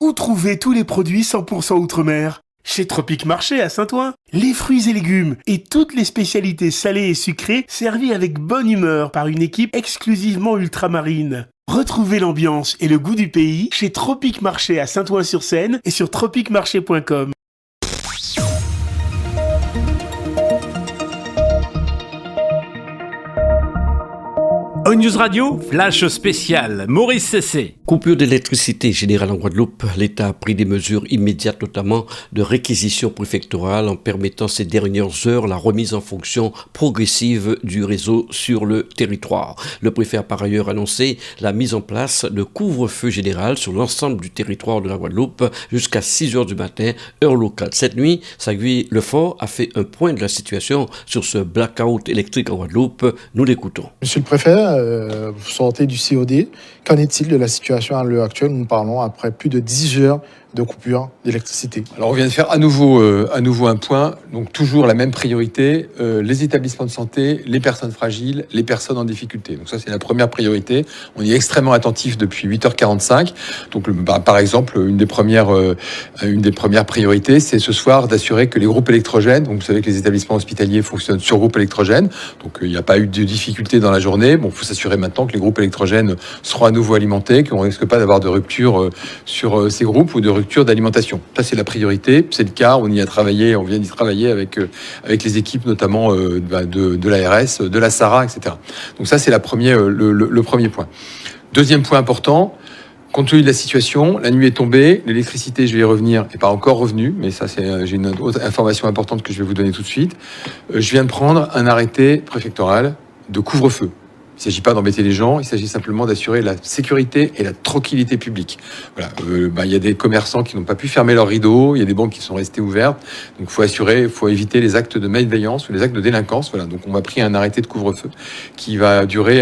Où trouver tous les produits 100% Outre-mer? Chez Tropique Marché à Saint-Ouen. Les fruits et légumes et toutes les spécialités salées et sucrées servies avec bonne humeur par une équipe exclusivement ultramarine. Retrouvez l'ambiance et le goût du pays chez Tropique Marché à Saint-Ouen-sur-Seine et sur tropiquemarché.com. On News Radio, flash spécial, Maurice Cessé. Coupure d'électricité générale en Guadeloupe. L'État a pris des mesures immédiates, notamment de réquisition préfectorale, en permettant ces dernières heures la remise en fonction progressive du réseau sur le territoire. Le préfet a par ailleurs annoncé la mise en place de couvre-feu général sur l'ensemble du territoire de la Guadeloupe jusqu'à 6 heures du matin, heure locale. Cette nuit, Sagui Lefort a fait un point de la situation sur ce blackout électrique en Guadeloupe. Nous l'écoutons. Monsieur le préfet, vous sortez du COD. Qu'en est-il de la situation à l'heure actuelle? Nous parlons après plus de 10 heures de coupure d'électricité. Alors on vient de faire à nouveau un point, donc toujours la même priorité, les établissements de santé, les personnes fragiles, les personnes en difficulté. Donc ça c'est la première priorité. On y est extrêmement attentif depuis 8h45. Donc par exemple, une des premières priorités, c'est ce soir d'assurer que les groupes électrogènes, donc vous savez que les établissements hospitaliers fonctionnent sur groupe électrogène, donc il n'y a pas eu de difficulté dans la journée. Bon, il faut s'assurer maintenant que les groupes électrogènes seront à nouveau alimentés, qu'on ne risque pas d'avoir de rupture sur ces groupes ou de rupture d'alimentation. Ça, c'est la priorité. C'est le cas. On y a travaillé. On vient d'y travailler avec les équipes, notamment de l'ARS, de la SARA, etc. Donc ça, c'est le premier point. Deuxième point important. Compte tenu de la situation, la nuit est tombée, l'électricité, je vais y revenir, n'est pas encore revenue, mais ça, j'ai une autre information importante que je vais vous donner tout de suite. Je viens de prendre un arrêté préfectoral de couvre-feu. Il ne s'agit pas d'embêter les gens, il s'agit simplement d'assurer la sécurité et la tranquillité publique. Voilà, il y a des commerçants qui n'ont pas pu fermer leurs rideaux, il y a des banques qui sont restées ouvertes, donc il faut éviter les actes de malveillance ou les actes de délinquance. Voilà, donc on m'a pris un arrêté de couvre-feu qui va durer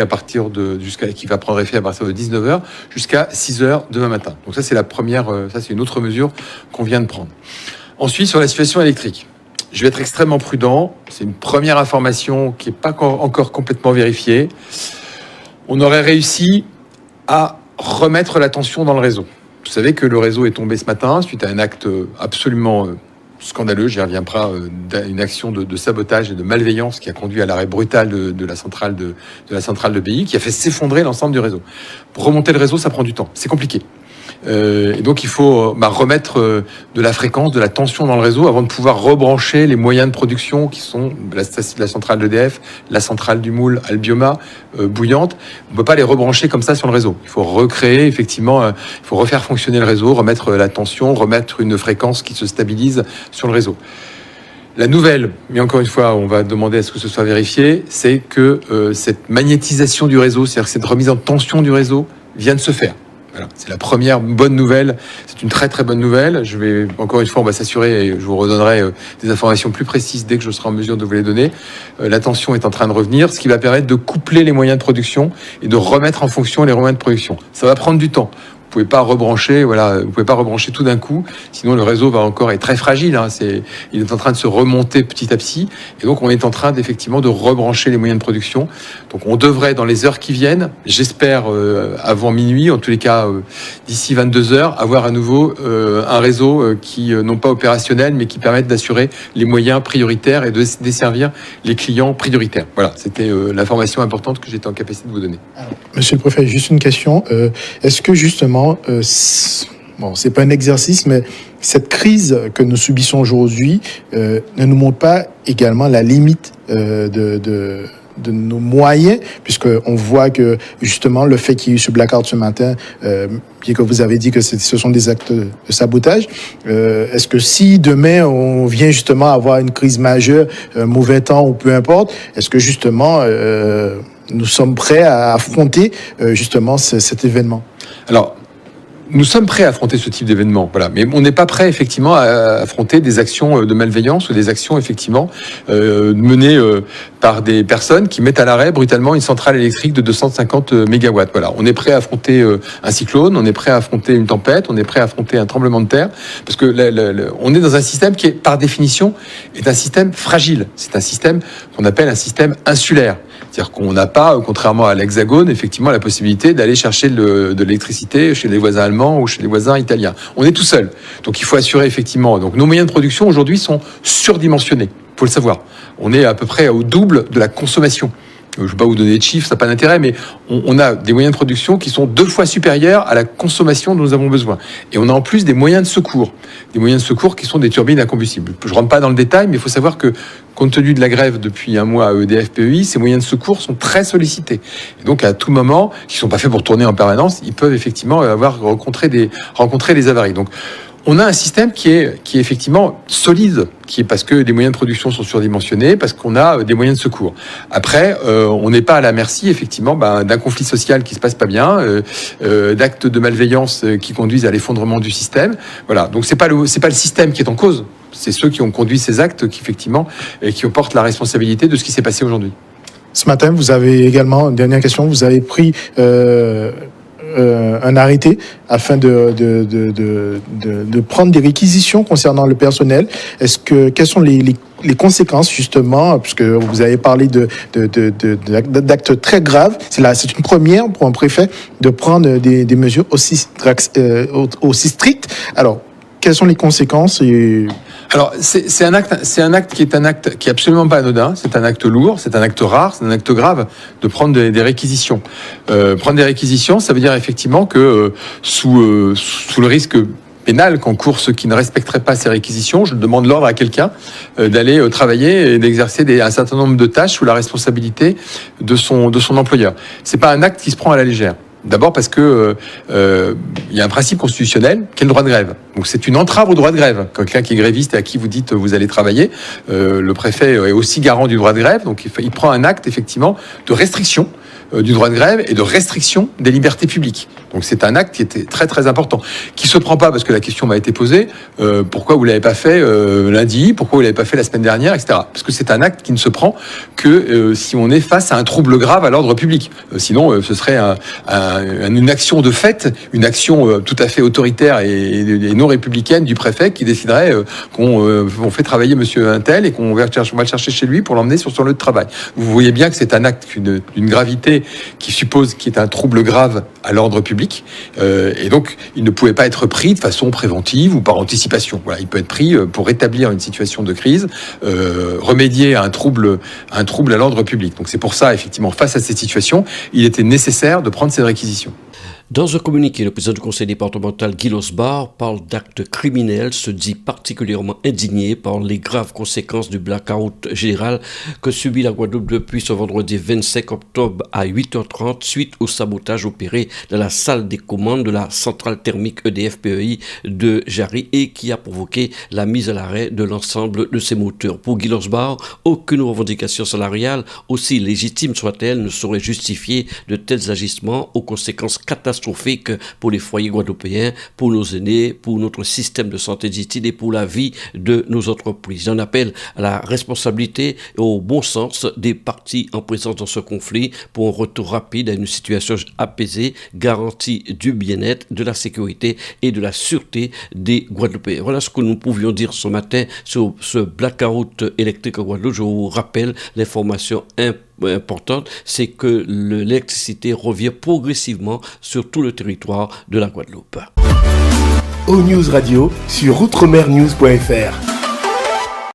qui va prendre effet à partir de 19h jusqu'à 6h demain matin. Donc ça c'est la première, ça c'est une autre mesure qu'on vient de prendre. Ensuite sur la situation électrique. Je vais être extrêmement prudent. C'est une première information qui n'est pas encore complètement vérifiée. On aurait réussi à remettre la tension dans le réseau. Vous savez que le réseau est tombé ce matin suite à un acte absolument scandaleux. J'y reviendrai, une action de sabotage et de malveillance qui a conduit à l'arrêt brutal de la centrale de BI, qui a fait s'effondrer l'ensemble du réseau. Pour remonter le réseau, ça prend du temps. C'est compliqué. Et donc il faut remettre de la fréquence, de la tension dans le réseau avant de pouvoir rebrancher les moyens de production qui sont la centrale d'EDF, la centrale du Moule, Albioma, bouillante. On ne peut pas les rebrancher comme ça sur le réseau. Il faut recréer effectivement, il faut refaire fonctionner le réseau, remettre la tension, remettre une fréquence qui se stabilise sur le réseau. La nouvelle, mais encore une fois, on va demander à ce que ce soit vérifié, c'est que cette magnétisation du réseau, c'est-à-dire que cette remise en tension du réseau vient de se faire. Voilà, c'est la première bonne nouvelle. C'est une très très bonne nouvelle. Encore une fois, on va s'assurer et je vous redonnerai des informations plus précises dès que je serai en mesure de vous les donner. La tension est en train de revenir, ce qui va permettre de coupler les moyens de production et de remettre en fonction les moyens de production. Ça va prendre du temps. Vous pouvez pas rebrancher tout d'un coup, sinon le réseau va encore être très fragile. Il est en train de se remonter petit à petit, et donc on est en train effectivement de rebrancher les moyens de production. Donc on devrait dans les heures qui viennent, j'espère avant minuit, en tous les cas d'ici 22 heures, avoir à nouveau un réseau qui non pas opérationnel, mais qui permette d'assurer les moyens prioritaires et de desservir les clients prioritaires. Voilà, c'était l'information importante que j'étais en capacité de vous donner. Alors, Monsieur le Préfet, juste une question. Est-ce que justement c'est pas un exercice, mais cette crise que nous subissons aujourd'hui ne nous montre pas également la limite de nos moyens, puisqu'on voit que justement le fait qu'il y ait eu ce blackout ce matin, bien que vous avez dit que ce sont des actes de sabotage, est-ce que si demain on vient justement avoir une crise majeure, mauvais temps ou peu importe, est-ce que justement nous sommes prêts à affronter justement cet événement? Alors, nous sommes prêts à affronter ce type d'événement, voilà. Mais on n'est pas prêt effectivement à affronter des actions de malveillance ou des actions effectivement menées par des personnes qui mettent à l'arrêt brutalement une centrale électrique de 250 mégawatts. Voilà, on est prêt à affronter un cyclone, on est prêt à affronter une tempête, on est prêt à affronter un tremblement de terre, parce que on est dans un système qui est par définition est un système fragile. C'est un système qu'on appelle un système insulaire. C'est-à-dire qu'on n'a pas, contrairement à l'Hexagone, effectivement la possibilité d'aller chercher de l'électricité chez les voisins allemands ou chez les voisins italiens. On est tout seul. Donc il faut assurer effectivement. Donc nos moyens de production aujourd'hui sont surdimensionnés. Il faut le savoir. On est à peu près au double de la consommation. Je ne vais pas vous donner de chiffres, ça n'a pas d'intérêt, mais on a des moyens de production qui sont 2 fois supérieurs à la consommation dont nous avons besoin. Et on a en plus des moyens de secours. Des moyens de secours qui sont des turbines à combustible. Je ne rentre pas dans le détail, mais il faut savoir que, compte tenu de la grève depuis un mois à EDF PEI, ces moyens de secours sont très sollicités. Et donc, à tout moment, qui ne sont pas faits pour tourner en permanence, ils peuvent effectivement rencontrer des avaries. Donc, on a un système qui est effectivement solide, qui est parce que les moyens de production sont surdimensionnés, parce qu'on a des moyens de secours. Après, on n'est pas à la merci effectivement d'un conflit social qui se passe pas bien, d'actes de malveillance qui conduisent à l'effondrement du système. Voilà. Donc c'est pas le système qui est en cause, c'est ceux qui ont conduit ces actes qui effectivement qui portent la responsabilité de ce qui s'est passé aujourd'hui. Ce matin, vous avez également, une dernière question, vous avez pris un arrêté afin de prendre des réquisitions concernant le personnel. Quelles sont les conséquences justement, puisque vous avez parlé d'actes très graves. C'est une première pour un préfet de prendre des mesures aussi strictes. Alors, quelles sont les conséquences Alors, c'est un acte qui est absolument pas anodin. C'est un acte lourd, c'est un acte rare, c'est un acte grave de prendre des réquisitions. Prendre des réquisitions, ça veut dire effectivement que sous le risque pénal qu'encourent ceux qui ne respecteraient pas ces réquisitions, je demande l'ordre à quelqu'un d'aller travailler et d'exercer un certain nombre de tâches sous la responsabilité de son employeur. C'est pas un acte qui se prend à la légère. D'abord parce que il y a un principe constitutionnel qui est le droit de grève. Donc c'est une entrave au droit de grève. Quelqu'un qui est gréviste et à qui vous dites vous allez travailler, le préfet est aussi garant du droit de grève. Donc il prend un acte effectivement de restriction du droit de grève et de restriction des libertés publiques. Donc c'est un acte qui était très très important, qui se prend pas parce que la question m'a été posée. Pourquoi vous l'avez pas fait lundi? Pourquoi vous l'avez pas fait la semaine dernière, etc. Parce que c'est un acte qui ne se prend que si on est face à un trouble grave à l'ordre public. Sinon, ce serait une action de fait, une action tout à fait autoritaire et non républicaine du préfet qui déciderait qu'on fait travailler Monsieur Untel et qu'on va le chercher chez lui pour l'emmener sur son lieu de travail. Vous voyez bien que c'est un acte d'une gravité qui suppose qu'il y ait un trouble grave à l'ordre public, et donc il ne pouvait pas être pris de façon préventive ou par anticipation. Voilà, il peut être pris pour rétablir une situation de crise, remédier à un trouble à l'ordre public. Donc c'est pour ça, effectivement, face à cette situation, il était nécessaire de prendre ces réquisitions. Dans un communiqué, le président du conseil départemental, Guy Losbar, parle d'actes criminels, se dit particulièrement indigné par les graves conséquences du blackout général que subit la Guadeloupe depuis ce vendredi 25 octobre à 8h30 suite au sabotage opéré dans la salle des commandes de la centrale thermique EDF PEI de Jarry et qui a provoqué la mise à l'arrêt de l'ensemble de ses moteurs. Pour Guy Losbar, aucune revendication salariale, aussi légitime soit-elle, ne saurait justifier de tels agissements aux conséquences catastrophiques pour les foyers guadeloupéens, pour nos aînés, pour notre système de santé, dit-il, et pour la vie de nos entreprises. On appelle à la responsabilité et au bon sens des parties en présence dans ce conflit pour un retour rapide à une situation apaisée, garantie du bien-être, de la sécurité et de la sûreté des Guadeloupéens. Voilà ce que nous pouvions dire ce matin sur ce blackout électrique à Guadeloupe. Je vous rappelle l'information importante, c'est que l'électricité revient progressivement sur tout le territoire de la Guadeloupe. ONews Radio sur outremernews.fr.